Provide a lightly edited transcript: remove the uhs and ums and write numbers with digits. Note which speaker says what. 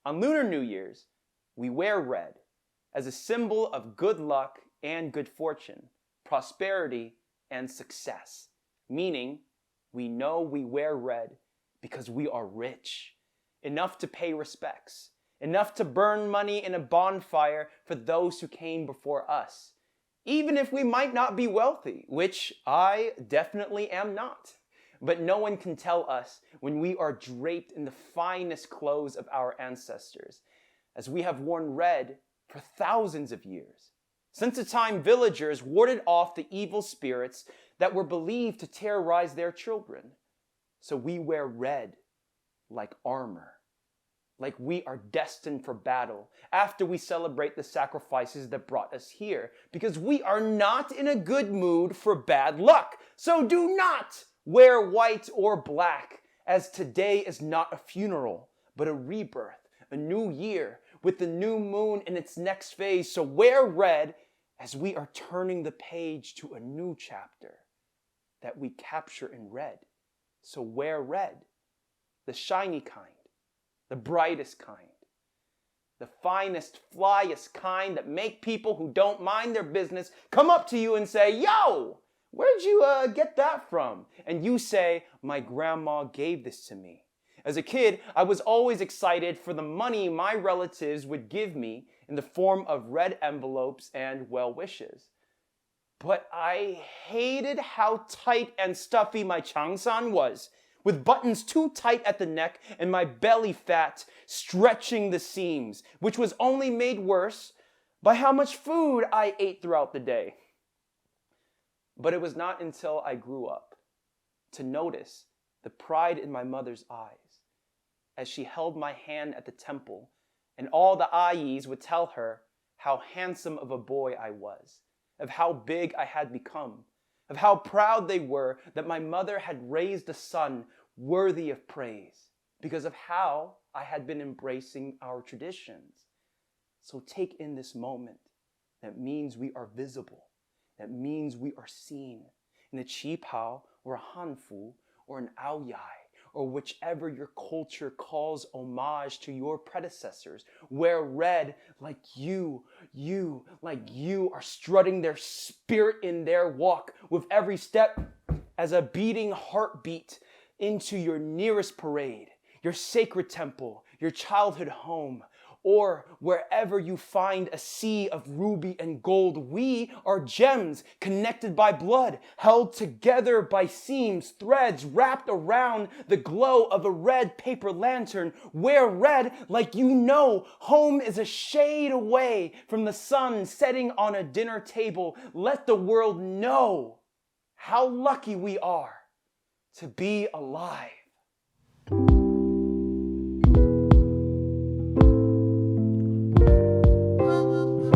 Speaker 1: On Lunar New Year's, we wear red as a symbol of good luck and good fortune, prosperity and success, meaning we know we wear red because we are rich, enough to pay respects, enough to burn money in a bonfire for those who came before us, even if we might not be wealthy, which I definitely am not. But no one can tell us when we are draped in the finest clothes of our ancestors, as we have worn red for thousands of years, since the time villagers warded off the evil spirits that were believed to terrorize their children. So we wear red like armor, like we are destined for battle after we celebrate the sacrifices that brought us here, because we are not in a good mood for bad luck. So do not wear white or black, as today is not a funeral, but a rebirth, a new year with the new moon in its next phase. So wear red as we are turning the page to a new chapter that we capture in red. So wear red, the shiny kind, the brightest kind, the finest, flyest kind that make people who don't mind their business come up to you and say, "Yo, where'd you get that from?" And you say, "My grandma gave this to me." As a kid, I was always excited for the money my relatives would give me in the form of red envelopes and well wishes. But I hated how tight and stuffy my changsan was, with buttons too tight at the neck and my belly fat stretching the seams, which was only made worse by how much food I ate throughout the day. But it was not until I grew up to notice the pride in my mother's eyes as she held my hand at the temple, and all the ayis would tell her how handsome of a boy I was, of how big I had become, of how proud they were that my mother had raised a son worthy of praise because of how I had been embracing our traditions. So take in this moment that means we are visible, that means we are seen in a qipao or a hanfu or an aoyai, or whichever your culture calls homage to your predecessors. Wear red like you are strutting their spirit in their walk with every step as a beating heartbeat into your nearest parade, your sacred temple, your childhood home, or wherever you find a sea of ruby and gold. We are gems connected by blood, held together by seams, threads wrapped around the glow of a red paper lantern. Wear red like you know home is a shade away from the sun setting on a dinner table. Let the world know how lucky we are to be alive.